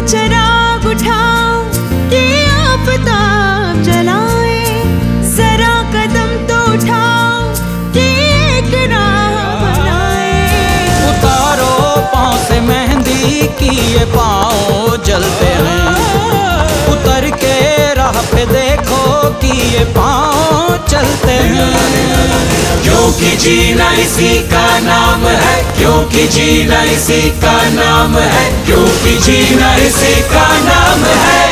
चिराग उठाओ कि आफताब जलाए, जरा कदम तो उठाओ कि एक राह बनाए। उतारो पाँव से मेहंदी की ये पाँव जलते हैं, उतर के राह पे देखो कि ये पाँव चलते हैं। क्योंकि जीना इसी का नाम है, क्योंकि जीना इसी का नाम है, क्योंकि जीना इसी का नाम है।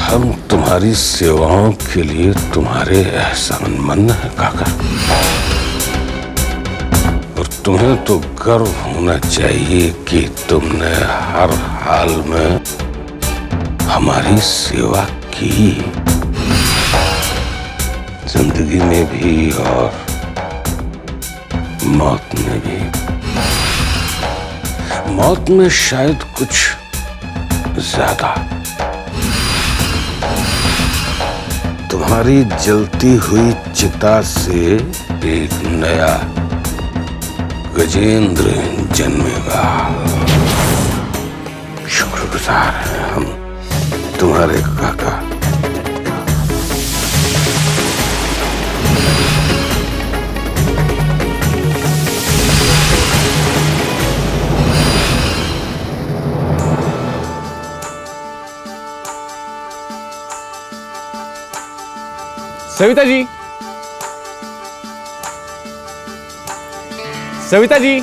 हम तुम्हारी सेवाओं के लिए तुम्हारे एहसानमंद हैं काका, और तुम्हें तो गर्व होना चाहिए कि तुमने हर हाल में हमारी सेवा की, जिंदगी में भी और मौत में भी। मौत में शायद कुछ ज्यादा। तुम्हारी जलती हुई चिता से एक नया गजेंद्र जन्मेगा। शुक्रगुजार हैं हम तुम्हारे काका। सविता जी, सविता जी,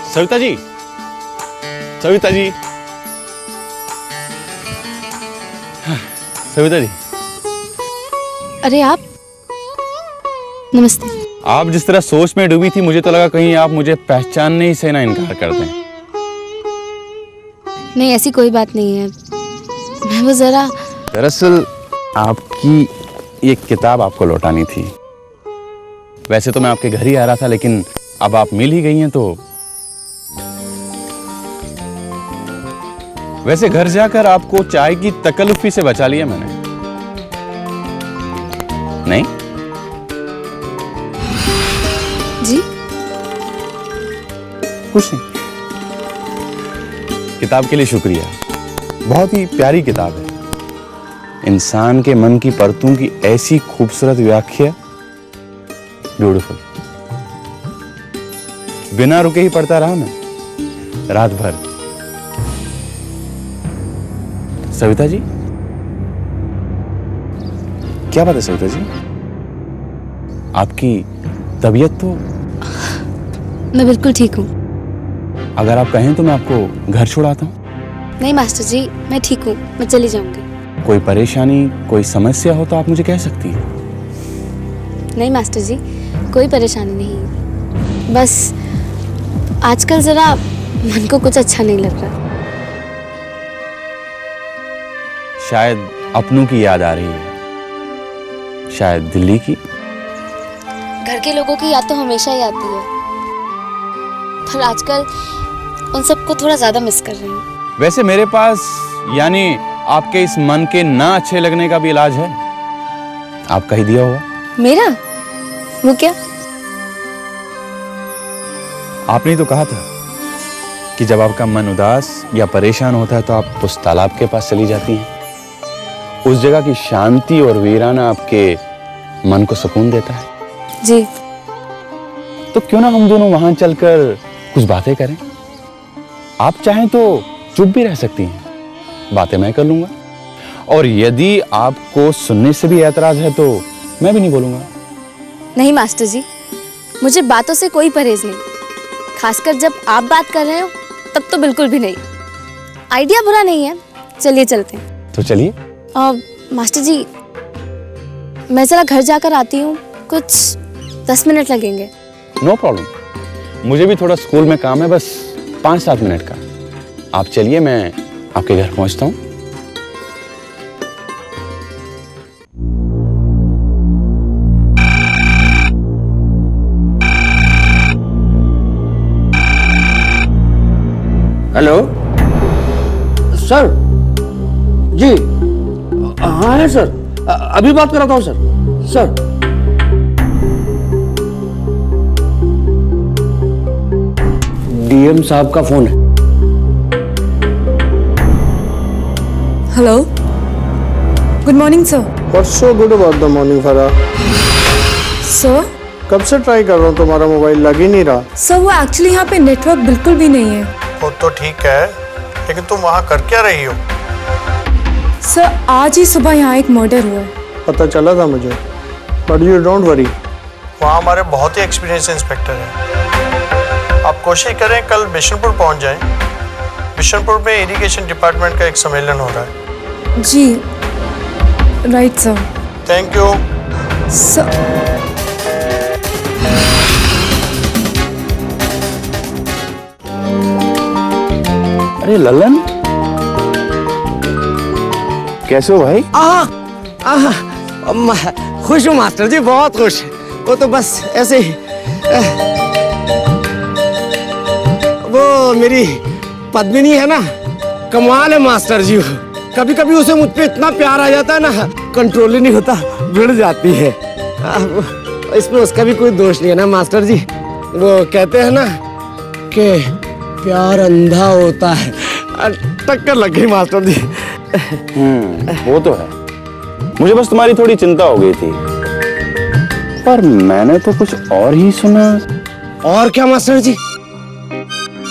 सविता जी, सविता जी, सविता जी। अरे आप, नमस्ते। आप जिस तरह सोच में डूबी थी, मुझे तो लगा कहीं आप मुझे पहचानने से ना इनकार कर दें। नहीं, ऐसी कोई बात नहीं है। मैं वो जरा, दरअसल आपकी ये किताब आपको लौटानी थी। वैसे तो मैं आपके घर ही आ रहा था, लेकिन अब आप मिल ही गई हैं तो वैसे घर जाकर आपको चाय की तकल्लुफी से बचा लिया मैंने। नहीं जी, कुछ नहीं। किताब के लिए शुक्रिया। बहुत ही प्यारी किताब है। इंसान के मन की परतों की ऐसी खूबसूरत व्याख्या, ब्यूटीफुल। बिना रुके ही पढ़ता रहा मैं रात भर। सविता जी, क्या बात है सविता जी? आपकी तबीयत तो? मैं बिल्कुल ठीक हूँ। अगर आप कहें तो मैं आपको घर छोड़ाता हूँ। नहीं मास्टर जी, मैं ठीक हूँ, मैं चली जाऊंगी। कोई परेशानी, कोई समस्या हो तो आप मुझे कह सकती हैं। नहीं मास्टर जी, कोई परेशानी नहीं, बस आजकल जरा मन को कुछ अच्छा नहीं लग रहा। शायद अपनों की याद आ रही है, शायद दिल्ली की। घर के लोगों की याद तो हमेशा ही आती है, पर आजकल उन सबको थोड़ा ज्यादा मिस कर रही हूँ। वैसे मेरे पास, यानी आपके इस मन के ना अच्छे लगने का भी इलाज है। आपका ही दिया होगा। मेरा? वो क्या? आपने तो कहा था कि जब आपका मन उदास या परेशान होता है तो आप उस तालाब के पास चली जाती हैं। उस जगह की शांति और वीराना आपके मन को सुकून देता है। जी। तो क्यों ना हम दोनों वहां चलकर कुछ बातें करें? आप चाहें तो चुप भी रह सकती हैं, बातें मैं कर लूंगा। और यदि आपको सुनने से भी ऐतराज है तो मैं भी नहीं बोलूंगा। नहीं मास्टर जी, मुझे बातों से कोई परहेज नहीं, खासकर जब आप बात कर रहे हो तब तो बिल्कुल भी नहीं। आइडिया बुरा नहीं है, चलिए चलते हैं। तो चलिए। मास्टर जी, मैं जरा घर जाकर आती हूँ, कुछ 10 मिनट लगेंगे। नो प्रॉब्लम, मुझे भी थोड़ा स्कूल में काम है, बस 5-7 मिनट का। आप चलिए, मैं आपके घर पहुंचता हूँ। हेलो, सर जी, हाँ है सर, अभी बात कराता हूँ सर। सर डीएम साहब का फोन है। Hello, good morning sir. What's so good about the morning, Farah? Sir कब से ट्राई कर रहा हूँ, तुम्हारा मोबाइल लग ही नहीं रहा। सर वो एक्चुअली यहाँ पे नेटवर्क बिल्कुल भी नहीं है। वो तो ठीक है, लेकिन तुम वहाँ कर क्या रही हो? सर आज ही सुबह यहाँ एक मर्डर हुआ है। पता चला था मुझे, बट यू डोंट वरी, वहाँ हमारे बहुत ही एक्सपीरियंस इंस्पेक्टर हैं। आप कोशिश करें कल बिशनपुर पहुँच जाएं। बिशनपुर में इरिगेशन डिपार्टमेंट का एक सम्मेलन हो रहा है। जी right sir. Thank you sir. अरे ललन, कैसे हो भाई? खुश हूँ मास्टर जी, बहुत खुश। वो तो बस ऐसे ही वो मेरी पद्मिनी है ना, कमाल है मास्टर जी। कभी कभी उसे मुझ पे इतना प्यार आ जाता है ना, कंट्रोल ही नहीं होता, भिड़ जाती है। इसमें उसका भी कोई दोष नहीं है ना मास्टर जी। वो कहते हैं ना कि प्यार अंधा होता है। टक्कर लग गई मास्टर जी। वो तो है, मुझे बस तुम्हारी थोड़ी चिंता हो गई थी, पर मैंने तो कुछ और ही सुना। और क्या मास्टर जी,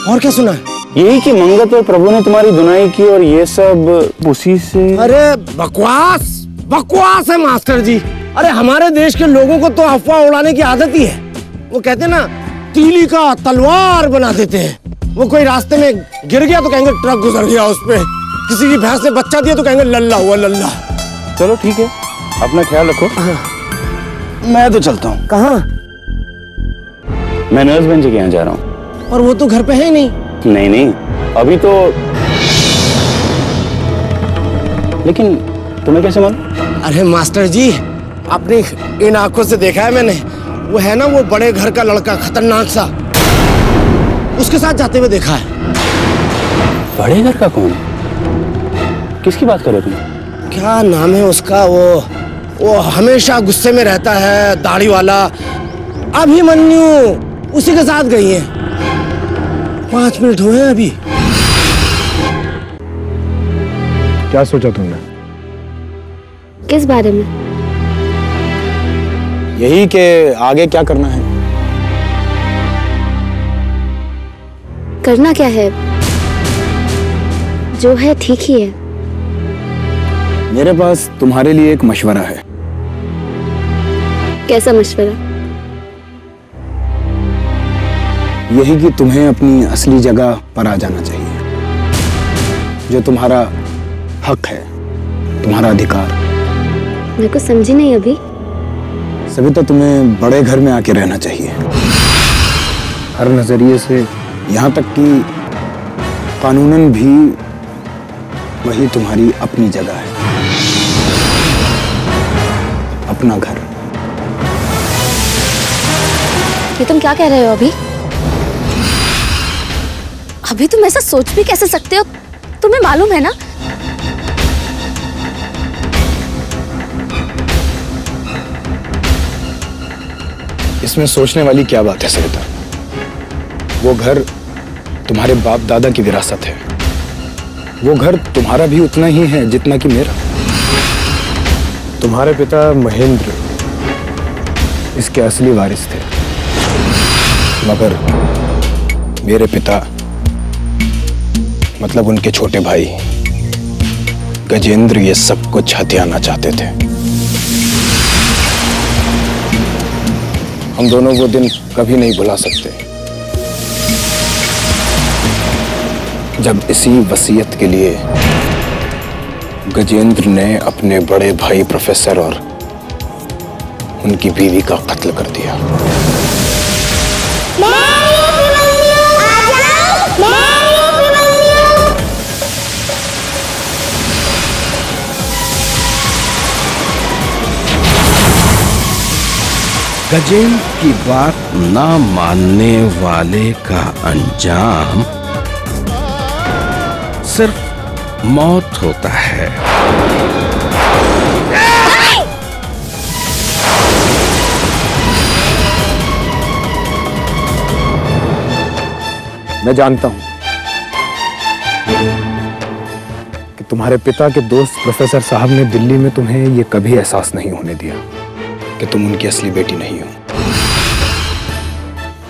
और क्या सुना? यही कि मंगत और प्रभु ने तुम्हारी धुनाई की और ये सब उसी से। अरे बकवास बकवास है मास्टर जी। अरे हमारे देश के लोगों को तो अफवाह उड़ाने की आदत ही है। वो कहते हैं ना, तीली का तलवार बना देते हैं। वो कोई रास्ते में गिर गया तो कहेंगे ट्रक गुजर गया उस पे, किसी की भैंस ने बच्चा दिया तो कहेंगे लल्ला हुआ लल्ला। चलो ठीक है, अपना ख्याल रखो। मैं तो चलता हूँ। कहाँ? मैं नर्स बेंच के यहाँ जा रहा हूँ। और वो तो घर पे है ही नहीं। नहीं, अभी तो। लेकिन तुम्हें कैसे मालूम? अरे मास्टर जी, अपनी इन आंखों से देखा है मैंने। वो है ना वो बड़े घर का लड़का, खतरनाक सा, उसके साथ जाते हुए देखा है। बड़े घर का कौन? किसकी बात कर रहे तुम? क्या नाम है उसका? वो हमेशा गुस्से में रहता है, दाढ़ी वाला, अभिमन्यु। उसी के साथ गई है। 5 मिनट हुए अभी। क्या सोचा तुमने? किस बारे में? यही कि आगे क्या करना है। करना क्या है, जो है ठीक ही है। मेरे पास तुम्हारे लिए एक मशवरा है। कैसा मशवरा? यही कि तुम्हें अपनी असली जगह पर आ जाना चाहिए, जो तुम्हारा हक है, तुम्हारा अधिकार। मैं कुछ समझी नहीं अभी। सभी तो तुम्हें बड़े घर में आके रहना चाहिए, हर नजरिए से, यहाँ तक कि कानूनन भी वही तुम्हारी अपनी जगह है, अपना घर। ये तुम क्या कह रहे हो अभी? अभी तुम ऐसा सोच भी कैसे सकते हो? तुम्हें मालूम है ना, इसमें सोचने वाली क्या बात है सरिता? वो घर तुम्हारे बाप दादा की विरासत है। वो घर तुम्हारा भी उतना ही है जितना कि मेरा। तुम्हारे पिता महेंद्र इसके असली वारिस थे, मगर मेरे पिता, मतलब उनके छोटे भाई गजेंद्र, ये सब कुछ हथियाना चाहते थे। हम दोनों वो दिन कभी नहीं भुला सकते, जब इसी वसीयत के लिए गजेंद्र ने अपने बड़े भाई प्रोफेसर और उनकी बीवी का कत्ल कर दिया। गजेंद्र की बात ना मानने वाले का अंजाम सिर्फ मौत होता है। मैं जानता हूं कि तुम्हारे पिता के दोस्त प्रोफेसर साहब ने दिल्ली में तुम्हें यह कभी एहसास नहीं होने दिया कि तुम उनकी असली बेटी नहीं हो।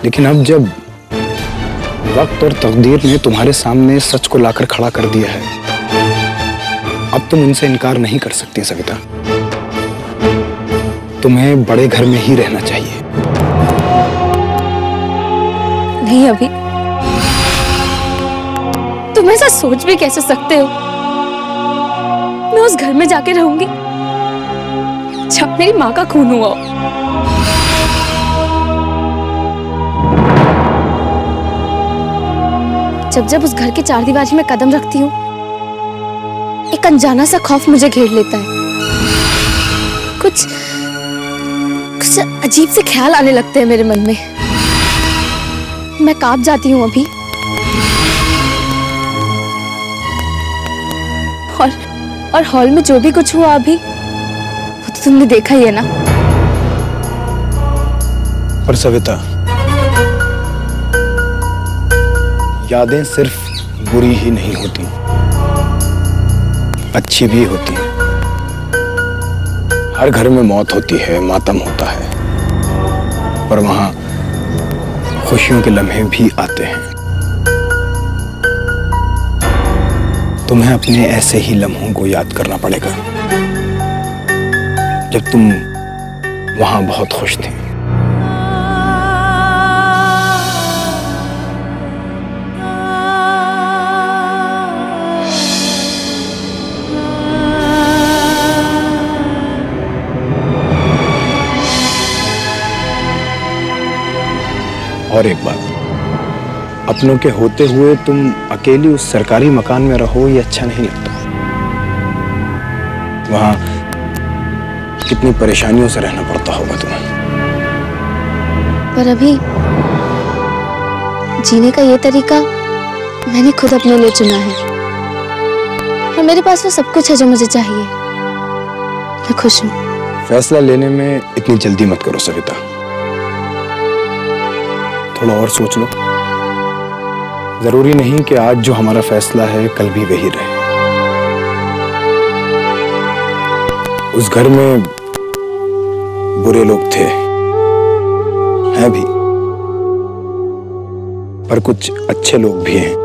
लेकिन अब जब वक्त और तकदीर ने तुम्हारे सामने सच को लाकर खड़ा कर दिया है, अब तुम इनसे इनकार नहीं कर सकती सविता। तुम्हें बड़े घर में ही रहना चाहिए। नहीं अभी, तुम ऐसा सोच भी कैसे सकते हो? मैं उस घर में जाके रहूंगी जब मेरी माँ का खून हुआ हो। जब जब उस घर की चारदीवारी में कदम रखती हूँ, एक अनजाना सा खौफ मुझे घेर लेता है। कुछ अजीब से ख्याल आने लगते हैं मेरे मन में। मैं कांप जाती हूँ अभी। और हॉल में जो भी कुछ हुआ अभी, वो तो तुमने देखा ही है ना। पर सविता, यादें सिर्फ बुरी ही नहीं होती, अच्छी भी होती हैं। हर घर में मौत होती है, मातम होता है, पर वहां खुशियों के लम्हे भी आते हैं। तुम्हें अपने ऐसे ही लम्हों को याद करना पड़ेगा जब तुम वहां बहुत खुश थे। और एक बात, अपनों के होते हुए तुम अकेली उस सरकारी मकान में रहो, ये अच्छा नहीं लगता। वहां कितनी परेशानियों से रहना पड़ता होगा तुम्हें। पर अभी जीने का ये तरीका मैंने खुद अपने लिए चुना है, और मेरे पास वो सब कुछ है जो मुझे चाहिए। मैं खुश हूँ। फैसला लेने में इतनी जल्दी मत करो सविता, थोड़ा और सोच लो। जरूरी नहीं कि आज जो हमारा फैसला है कल भी वही रहे। उस घर में बुरे लोग थे, हैं भी, पर कुछ अच्छे लोग भी हैं।